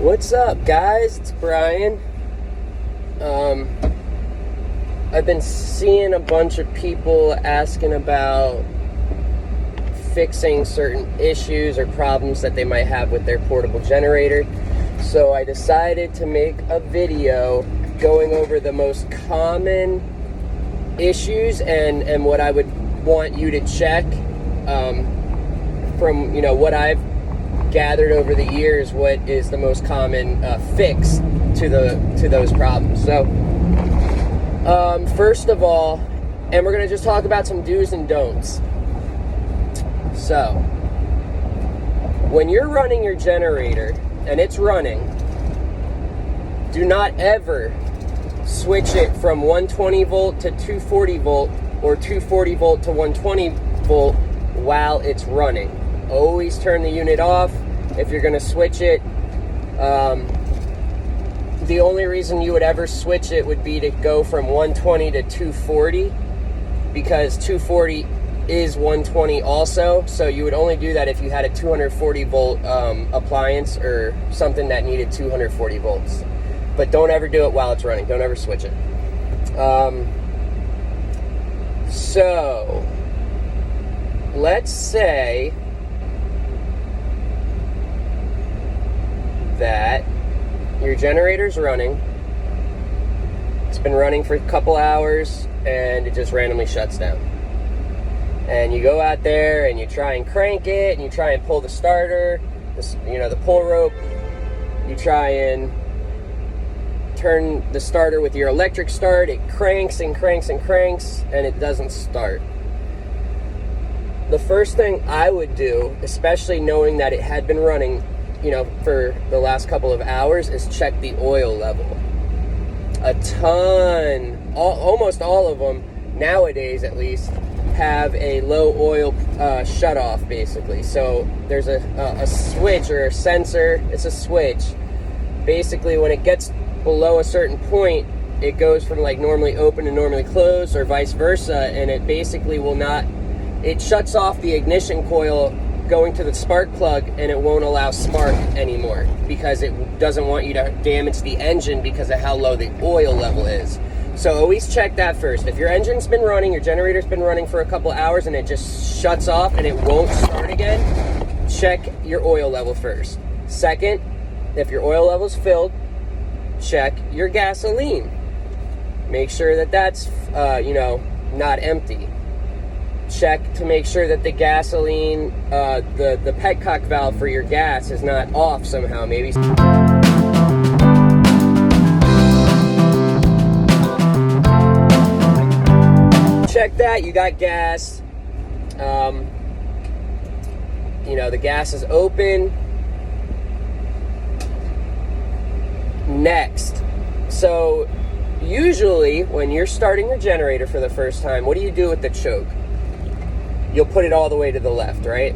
What's up, guys? It's Brian. I've been seeing a bunch of people asking about fixing certain issues or problems that they might have with their portable generator. So I decided to make a video going over the most common issues and what I would want you to check from what I've gathered over the years, what is the most common fix to those problems. So first of all, and we're going to just talk about some do's and don'ts. So when you're running your generator and it's running, do not ever switch it from 120 volt to 240 volt or 240 volt to 120 volt while it's running. Always turn the unit off if you're going to switch it. The only reason you would ever switch it would be to go from 120 to 240, because 240 is 120 also. So you would only do that if you had a 240 volt appliance or something that needed 240 volts. But don't ever do it while it's running. Don't ever switch it. So let's say that your generator's running. It's been running for a couple hours and it just randomly shuts down. And you go out there and you try and crank it and you try and pull the starter, the pull rope. You try and turn the starter with your electric start. It cranks and cranks and cranks and it doesn't start. The first thing I would do, especially knowing that it had been running for the last couple of hours, is check the oil level. Almost all of them nowadays at least have a low oil shutoff basically. So there's a switch or a sensor. It's a switch. Basically when it gets below a certain point, it goes from like normally open to normally closed or vice versa, and it basically it shuts off the ignition coil going to the spark plug, and it won't allow spark anymore because it doesn't want you to damage the engine because of how low the oil level is. So always check that first. If your engine's been running, your generator's been running for a couple hours and it just shuts off and it won't start again, check your oil level first. Second, if your oil level's filled, check your gasoline. Make sure that that's not empty. Check to make sure that the gasoline, the petcock valve for your gas is not off somehow. Maybe check that. You got gas. The gas is open. Next, so usually when you're starting your generator for the first time, what do you do with the choke? You'll put it all the way to the left, right?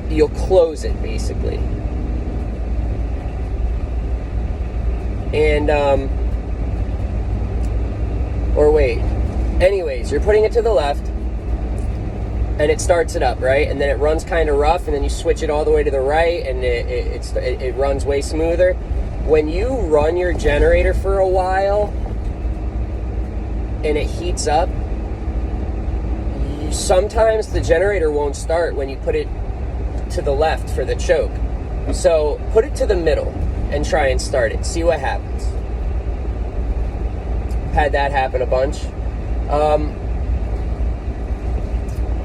You'll close it, basically. And, anyways, you're putting it to the left, and it starts it up, right? And then it runs kind of rough, and then you switch it all the way to the right, and it runs way smoother. When you run your generator for a while, and it heats up, sometimes the generator won't start when you put it to the left for the choke. So put it to the middle and try and start it. See what happens. Had that happen a bunch.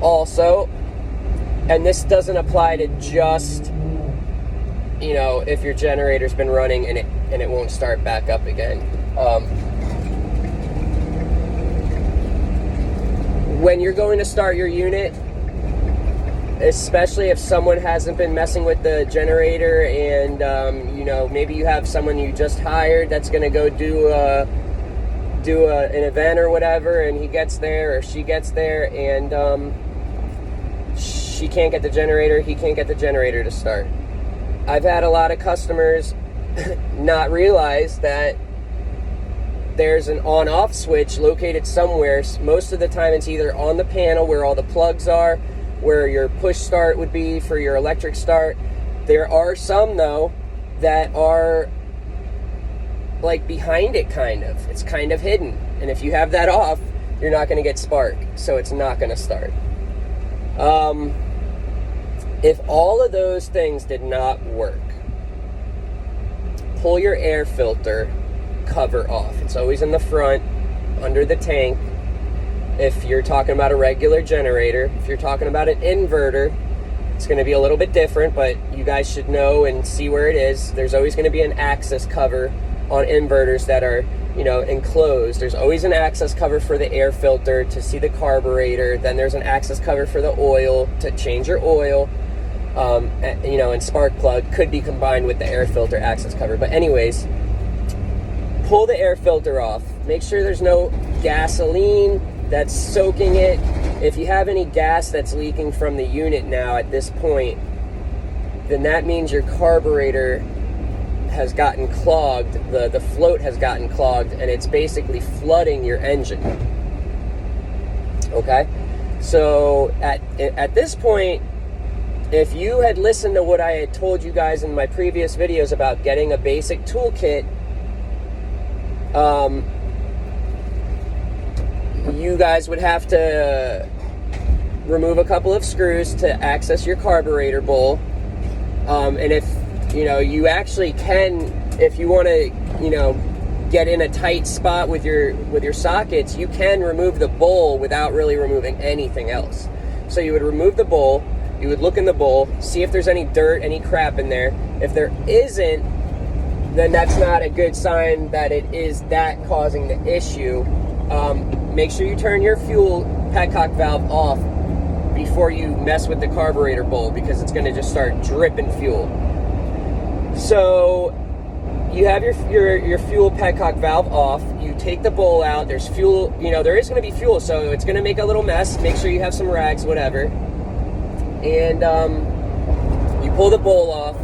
Also, and this doesn't apply to just, if your generator's been running and it won't start back up again. When you're going to start your unit, especially if someone hasn't been messing with the generator and, maybe you have someone you just hired that's going to go do an event or whatever, and he gets there or she gets there and he can't get the generator to start. I've had a lot of customers not realize that there's an on-off switch located somewhere. Most of the time it's either on the panel where all the plugs are, where your push start would be for your electric start. There are some, though, that are like behind it, kind of. It's kind of hidden. And if you have that off, you're not going to get spark. So it's not going to start. If all of those things did not work, pull your air filter cover off. It's always in the front, under the tank. If you're talking about a regular generator, if you're talking about an inverter, it's going to be a little bit different, but you guys should know and see where it is. There's always going to be an access cover on inverters that are, enclosed. There's always an access cover for the air filter to see the carburetor. Then there's an access cover for the oil to change your oil. And spark plug could be combined with the air filter access cover. But anyways, pull the air filter off. Make sure there's no gasoline that's soaking it. If you have any gas that's leaking from the unit now at this point, then that means your carburetor has gotten clogged, the float has gotten clogged, and it's basically flooding your engine. Okay? So at this point, if you had listened to what I had told you guys in my previous videos about getting a basic toolkit, you guys would have to remove a couple of screws to access your carburetor bowl. And if you actually can, if you want to, get in a tight spot with your sockets, you can remove the bowl without really removing anything else. So you would remove the bowl, you would look in the bowl, see if there's any dirt, any crap in there. If there isn't, then that's not a good sign that it is that causing the issue. Make sure you turn your fuel petcock valve off before you mess with the carburetor bowl, because it's going to just start dripping fuel. So you have your fuel petcock valve off. You take the bowl out. There's fuel. There is going to be fuel, so it's going to make a little mess. Make sure you have some rags, whatever. And you pull the bowl off,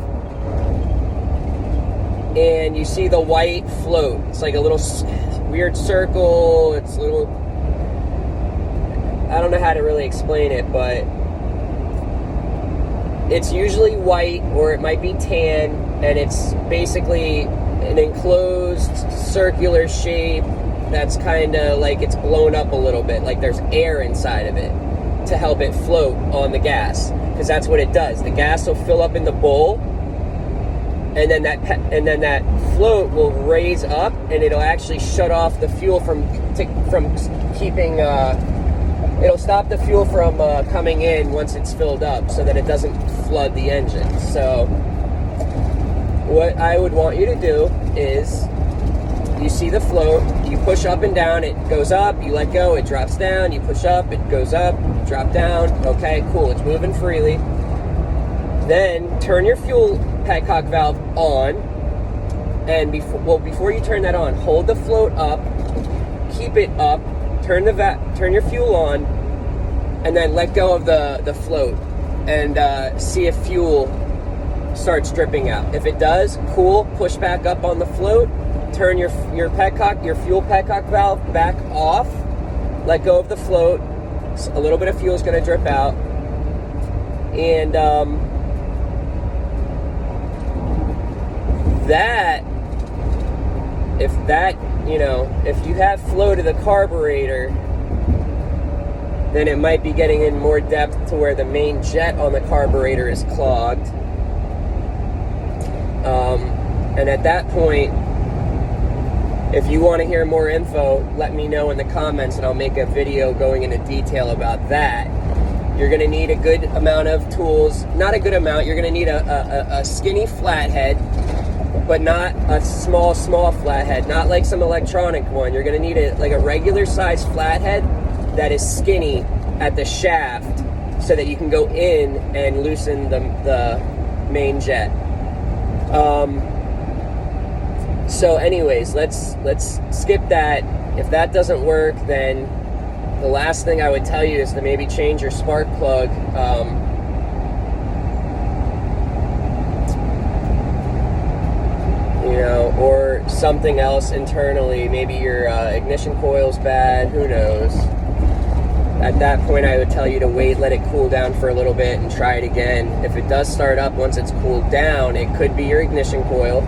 and you see the white float. It's like a little weird circle. It's a little, I don't know how to really explain it, but it's usually white, or it might be tan, and it's basically an enclosed circular shape that's kind of like it's blown up a little bit, like there's air inside of it to help it float on the gas, because that's what it does. The gas will fill up in the bowl, and then that float will raise up, and it'll actually shut off the fuel from keeping. It'll stop the fuel from coming in once it's filled up, so that it doesn't flood the engine. So what I would want you to do is, you see the float, you push up and down, it goes up, you let go, it drops down, you push up, it goes up, drop down. Okay, cool, it's moving freely. Then turn your fuel petcock valve on, and before you turn that on, hold the float up, keep it up, turn your fuel on, and then let go of the float, and see if fuel starts dripping out. If it does, cool, push back up on the float, turn your fuel petcock valve back off, let go of the float, a little bit of fuel is going to drip out, and if you have flow to the carburetor, then it might be getting in more depth to where the main jet on the carburetor is clogged. And at that point, if you want to hear more info, let me know in the comments, and I'll make a video going into detail about that. You're going to need a good amount of tools. Not a good amount. You're going to need a skinny flathead, but not a small flathead. Not like some electronic one. You're going to need a regular size flathead that is skinny at the shaft, so that you can go in and loosen the main jet. So anyways, let's skip that. If that doesn't work, then the last thing I would tell you is to maybe change your spark plug. Or something else internally. Maybe your ignition coil's bad, who knows. At that point, I would tell you to wait, let it cool down for a little bit, and try it again. If it does start up once it's cooled down, it could be your ignition coil.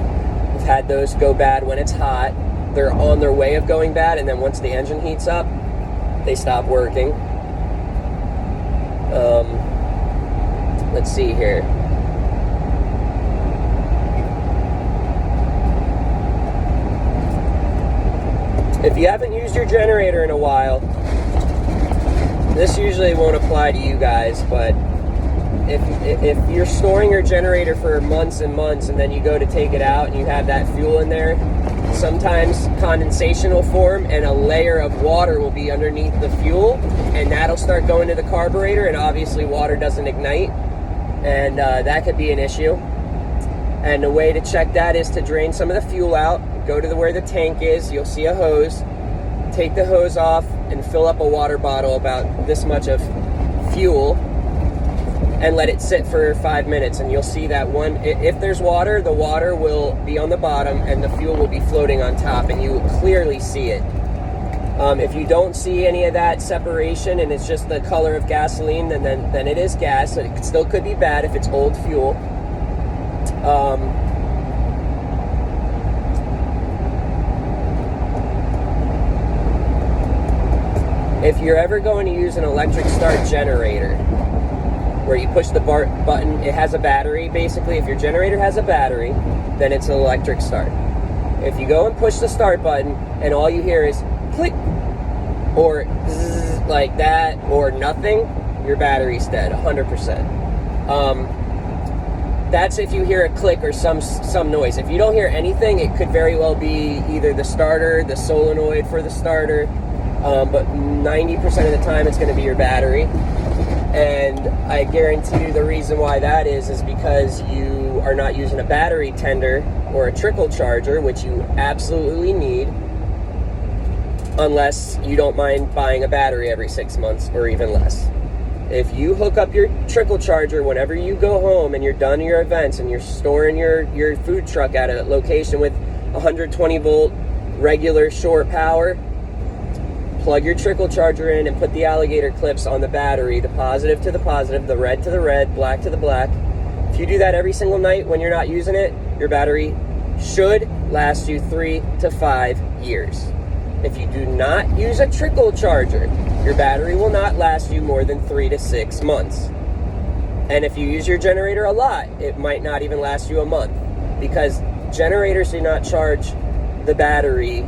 I've had those go bad when it's hot. They're on their way of going bad, and then once the engine heats up, they stop working. Let's see here. If you haven't used your generator in a while, this usually won't apply to you guys, but if you're storing your generator for months and months and then you go to take it out and you have that fuel in there, sometimes condensation will form and a layer of water will be underneath the fuel, and that'll start going to the carburetor, and obviously water doesn't ignite, and that could be an issue. And the way to check that is to drain some of the fuel out, go to where the tank is, you'll see a hose, take the hose off and fill up a water bottle about this much of fuel and let it sit for 5 minutes, and you'll see that if there's water, the water will be on the bottom and the fuel will be floating on top, and you will clearly see it. If you don't see any of that separation and it's just the color of gasoline, then it is gas. It still could be bad if it's old fuel. If you're ever going to use an electric start generator, where you push the button, it has a battery, basically. If your generator has a battery, then it's an electric start. If you go and push the start button and all you hear is click or zzz, like that, or nothing, your battery's dead, 100%. That's if you hear a click or some noise. If you don't hear anything, it could very well be either the starter, the solenoid for the starter, but 90% of the time it's going to be your battery. And I guarantee you the reason why that is because you are not using a battery tender or a trickle charger, which you absolutely need, unless you don't mind buying a battery every 6 months or even less. If you hook up your trickle charger whenever you go home and you're done your events and you're storing your food truck at a location with 120 volt regular shore power, plug your trickle charger in and put the alligator clips on the battery, the positive to the positive, the red to the red, black to the black. If you do that every single night when you're not using it, your battery should last you 3 to 5 years. If you do not use a trickle charger, your battery will not last you more than 3 to 6 months. And if you use your generator a lot, it might not even last you a month, because generators do not charge the battery.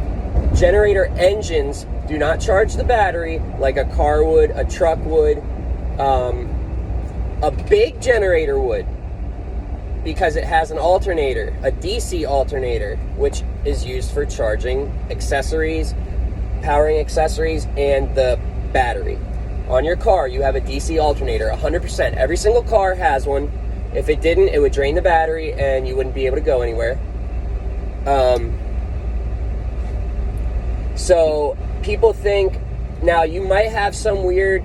Generator engines do not charge the battery like a car would, a truck would, a big generator would, because it has an alternator, a DC alternator, which is used for charging accessories, powering accessories, and the battery. On your car, you have a DC alternator, 100%. Every single car has one. If it didn't, it would drain the battery and you wouldn't be able to go anywhere. So people think, now you might have some weird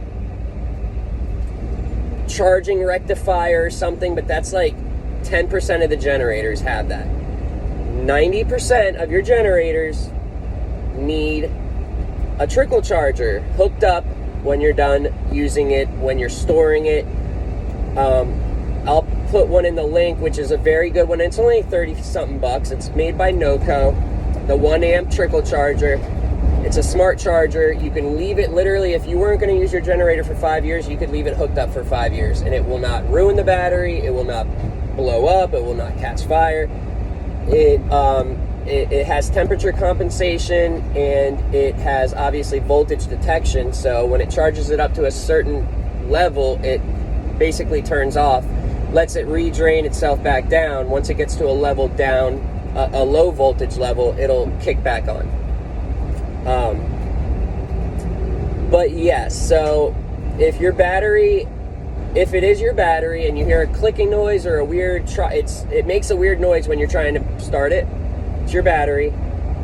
charging rectifier or something, but that's like 10% of the generators have that. 90% of your generators need a trickle charger hooked up when you're done using it, when you're storing it. I'll put one in the link, which is a very good one. It's only 30 something bucks. It's made by NOCO, the 1 amp trickle charger. It's a smart charger. You can leave it literally, if you weren't going to use your generator for 5 years, you could leave it hooked up for 5 years, and it will not ruin the battery, it will not blow up, it will not catch fire. It has temperature compensation, and it has obviously voltage detection, so when it charges it up to a certain level, it basically turns off, lets it redrain itself back down. Once it gets to a level down, a low voltage level, it'll kick back on. But yes, so if your battery, if it is your battery and you hear a clicking noise or a weird, it makes a weird noise when you're trying to start it, it's your battery.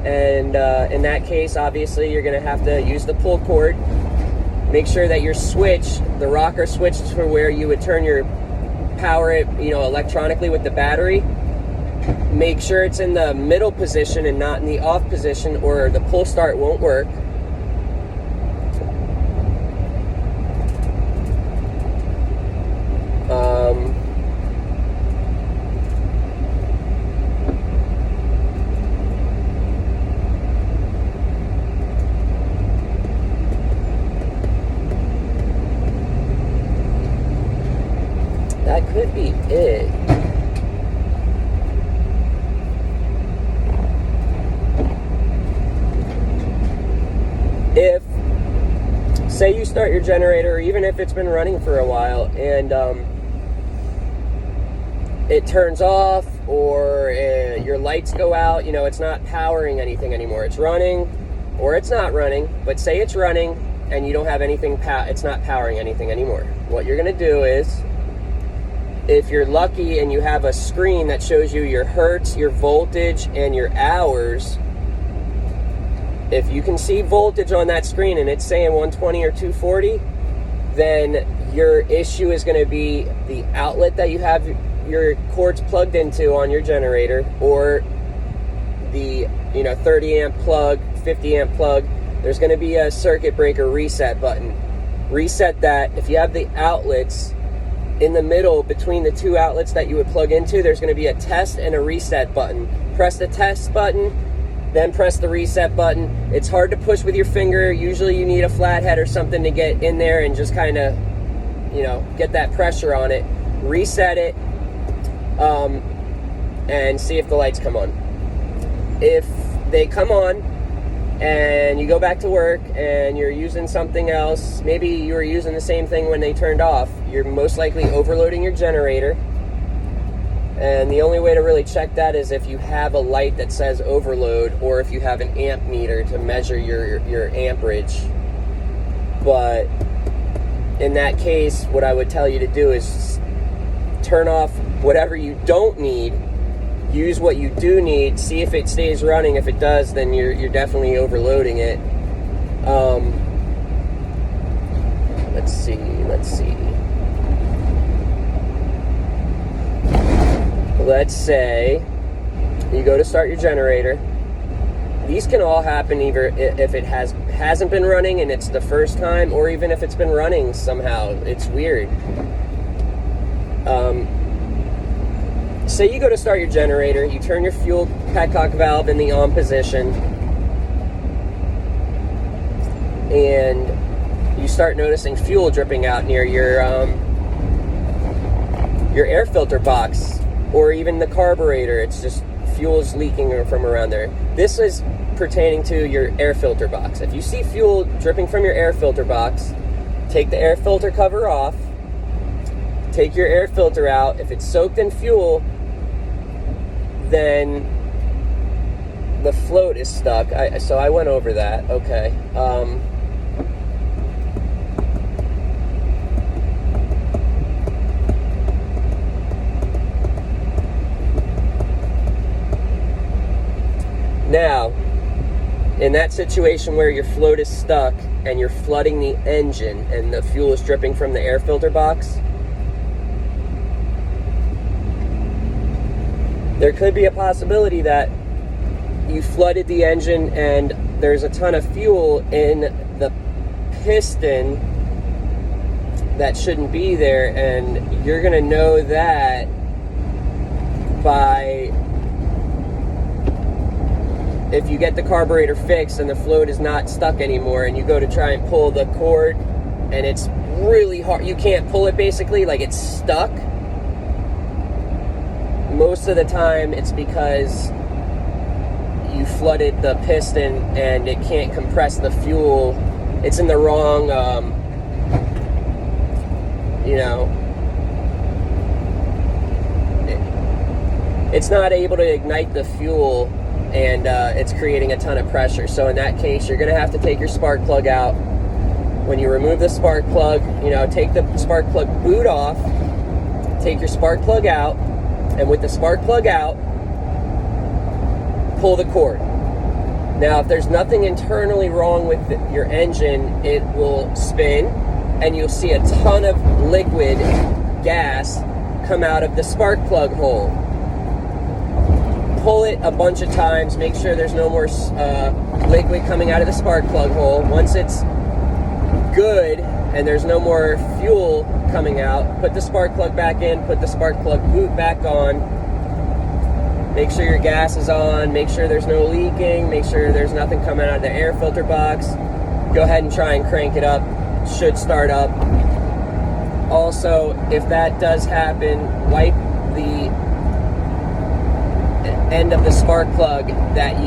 And in that case, obviously, you're going to have to use the pull cord. Make sure that your switch, the rocker switch for where you would turn your power, electronically with the battery, make sure it's in the middle position and not in the off position, or the pull start won't work. start your generator, even if it's been running for a while, and it turns off, or your lights go out, it's not powering anything anymore. It's running, or it's not running, but say it's running and you don't have anything, it's not powering anything anymore. What you're going to do is, if you're lucky and you have a screen that shows you your hertz, your voltage, and your hours, if you can see voltage on that screen and it's saying 120 or 240, then your issue is going to be the outlet that you have your cords plugged into on your generator, or the 30 amp plug, 50 amp plug. There's going to be a circuit breaker reset button. Reset that. If you have the outlets in the middle between the two outlets that you would plug into, there's going to be a test and a reset button. Press the test button, then press the reset button. It's hard to push with your finger. Usually you need a flathead or something to get in there and just kind of, get that pressure on it. Reset it, and see if the lights come on. If they come on and you go back to work and you're using something else, maybe you were using the same thing when they turned off, you're most likely overloading your generator. And the only way to really check that is if you have a light that says overload, or if you have an amp meter to measure your amperage. But in that case, what I would tell you to do is turn off whatever you don't need, use what you do need, see if it stays running. If it does, then you're definitely overloading it. Let's see. Let's say you go to start your generator. These can all happen either if it hasn't been running and it's the first time, or even if it's been running somehow. It's weird. Say you go to start your generator, you turn your fuel petcock valve in the on position, and you start noticing fuel dripping out near your air filter box, or even the carburetor. It's just fuel's leaking from around there. This is pertaining to your air filter box. If you see fuel dripping from your air filter box, take the air filter cover off, take your air filter out. If it's soaked in fuel, then the float is stuck. So I went over that. Okay. Now, in that situation where your float is stuck and you're flooding the engine and the fuel is dripping from the air filter box, there could be a possibility that you flooded the engine and there's a ton of fuel in the piston that shouldn't be there, and you're going to know that by, if you get the carburetor fixed and the float is not stuck anymore and you go to try and pull the cord and it's really hard, you can't pull it basically, like it's stuck. Most of the time it's because you flooded the piston and it can't compress the fuel. It's in the wrong, it's not able to ignite the fuel, and it's creating a ton of pressure. So in that case, you're going to have to take your spark plug out. When you remove the spark plug, take the spark plug boot off, take your spark plug out, and with the spark plug out, pull the cord. Now, if there's nothing internally wrong with your engine, it will spin, and you'll see a ton of liquid gas come out of the spark plug hole. Pull it a bunch of times, make sure there's no more liquid coming out of the spark plug hole. Once it's good and there's no more fuel coming out, put the spark plug back in, put the spark plug boot back on, make sure your gas is on, make sure there's no leaking, make sure there's nothing coming out of the air filter box. Go ahead and try and crank it up. Should start up. Also, if that does happen, wipe the end of the spark plug that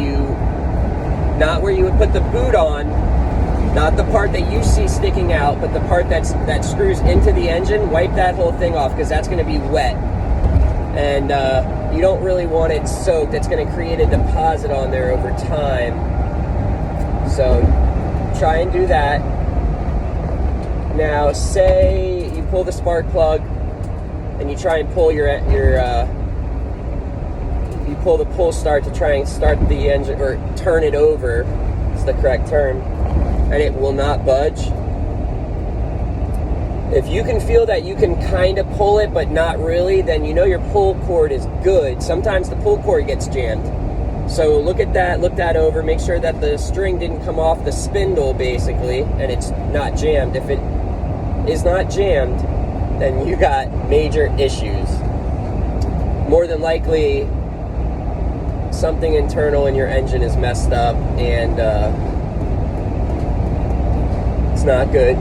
not where you would put the boot on, Not the part that you see sticking out, but the part that screws into the engine. Wipe that whole thing off, because that's going to be wet. And you don't really want it soaked. It's going to create a deposit on there over time. So try and do that. Now, say you pull the spark plug and you try and pull you pull the pull start to try and start the engine, or turn it over, is the correct term, and it will not budge. If you can feel that you can kind of pull it but not really, then you know your pull cord is good. Sometimes the pull cord gets jammed. So look at that, look that over, make sure that the string didn't come off the spindle basically, and it's not jammed. If it is not jammed, then you got major issues. More than likely, something internal in your engine is messed up, and it's not good.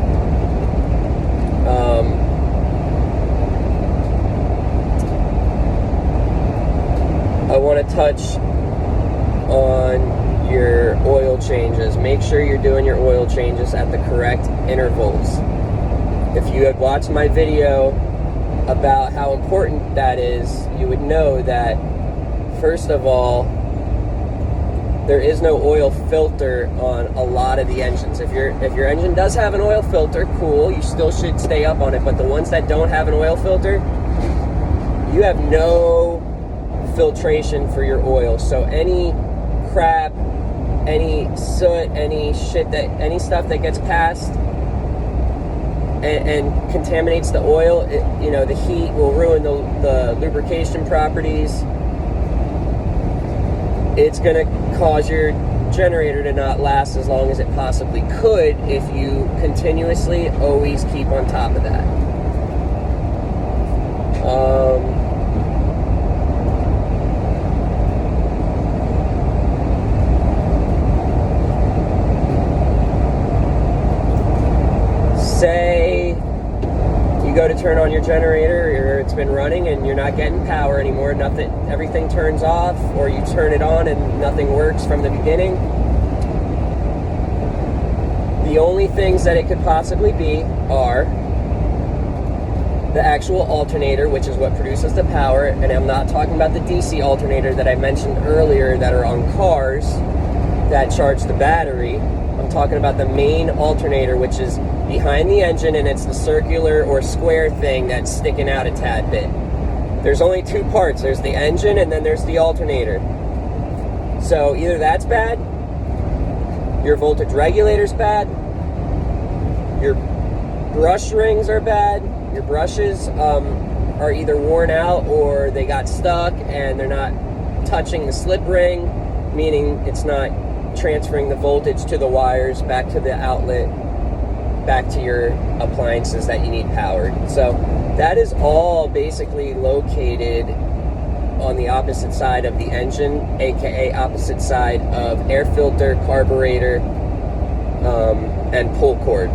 I want to touch on your oil changes. Make sure you're doing your oil changes at the correct intervals. If you had watched my video about how important that is, you would know that, first of all, there is no oil filter on a lot of the engines. If your engine does have an oil filter, cool, you still should stay up on it. But the ones that don't have an oil filter, you have no filtration for your oil. So any crap, any soot, any stuff that gets past and contaminates the oil, the heat will ruin the lubrication properties. It's going to cause your generator to not last as long as it possibly could if you continuously always keep on top of that. Say you go to turn on your generator, or it's been running and you're not getting power anymore, everything turns off, or you turn it on and nothing works from the beginning. The only things that it could possibly be are the actual alternator, which is what produces the power, and I'm not talking about the DC alternator that I mentioned earlier that are on cars that charge the battery. I'm talking about the main alternator, which is behind the engine, and it's the circular or square thing that's sticking out a tad bit. There's only two parts. There's the engine, and then there's the alternator. So either that's bad, your voltage regulator's bad, your brush rings are bad, your brushes are either worn out or they got stuck and they're not touching the slip ring, meaning it's not transferring the voltage to the wires back to the outlet, back to your appliances that you need powered. So that is all basically located on the opposite side of the engine, aka opposite side of air filter, carburetor, and pull cord.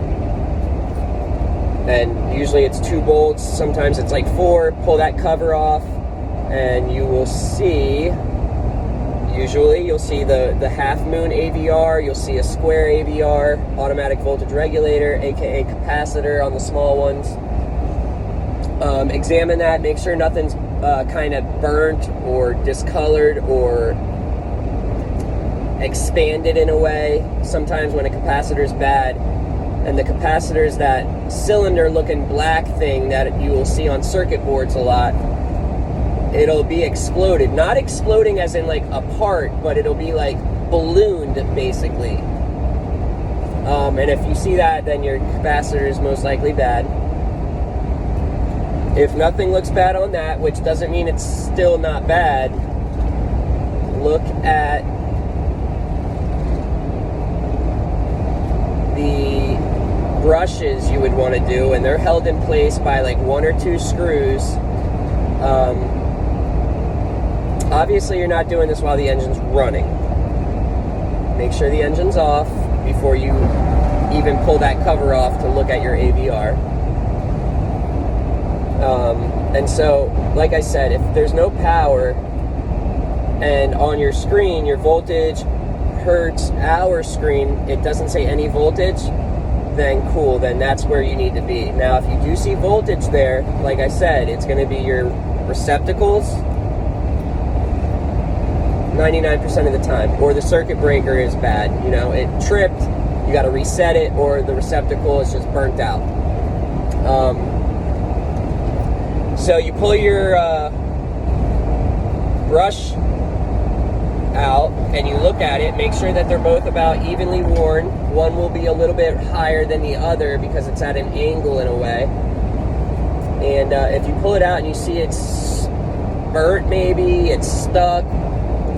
And usually it's 2 bolts, sometimes it's like 4. Pull that cover off and you will see, usually you'll see the half moon AVR, you'll see a square AVR, automatic voltage regulator, aka capacitor on the small ones. Examine that, make sure nothing's kind of burnt or discolored or expanded in a way. Sometimes when a capacitor is bad, and the capacitor is that cylinder looking black thing that you will see on circuit boards a lot, it'll be exploded. Not exploding as in like a part, but it'll be like ballooned basically. And if you see that, then your capacitor is most likely bad. If nothing looks bad on that, which doesn't mean it's still not bad, look at the brushes you would want to do, and they're held in place by like 1 or 2 screws. Obviously you're not doing this while the engine's running. Make sure the engine's off before you even pull that cover off to look at your AVR. And so, like I said, if there's no power and on your screen your voltage hurts our screen, it doesn't say any voltage, then cool, then that's where you need to be. Now, if you do see voltage there, like I said, it's going to be your receptacles 99% of the time, or the circuit breaker is bad. You know, it tripped, you got to reset it, or the receptacle is just burnt out. So you pull your brush out and you look at it, make sure that they're both about evenly worn. One will be a little bit higher than the other because it's at an angle in a way. And if you pull it out and you see it's burnt, maybe it's stuck,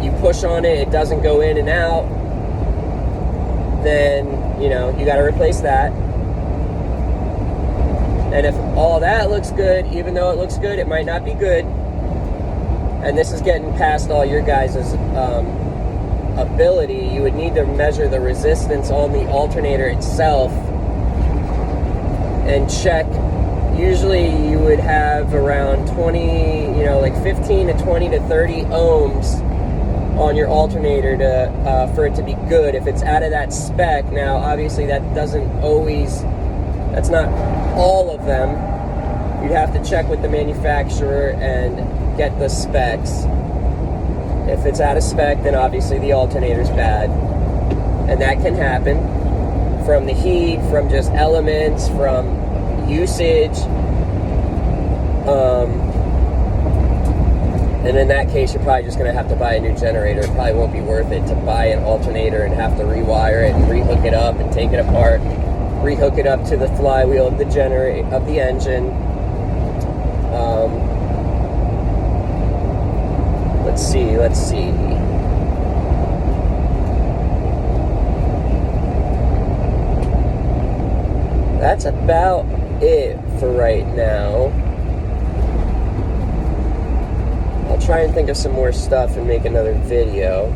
you push on it, it doesn't go in and out, then you know you got to replace that. And if all that looks good, even though it looks good, it might not be good. And this is getting past all your guys' ability. You would need to measure the resistance on the alternator itself and check. Usually you would have around 20, you know, like 15 to 20 to 30 ohms on your alternator to for it to be good. If it's out of that spec, now obviously that doesn't always, that's not all of them. You'd have to check with the manufacturer and get the specs. If it's out of spec, then obviously the alternator's bad. And that can happen from the heat, from just elements, from usage. And in that case, you're probably just going to have to buy a new generator. It probably won't be worth it to buy an alternator and have to rewire it and rehook it up and take it apart, rehook it up to the flywheel of the of the engine. Let's see. That's about it for right now. I'll try and think of some more stuff and make another video.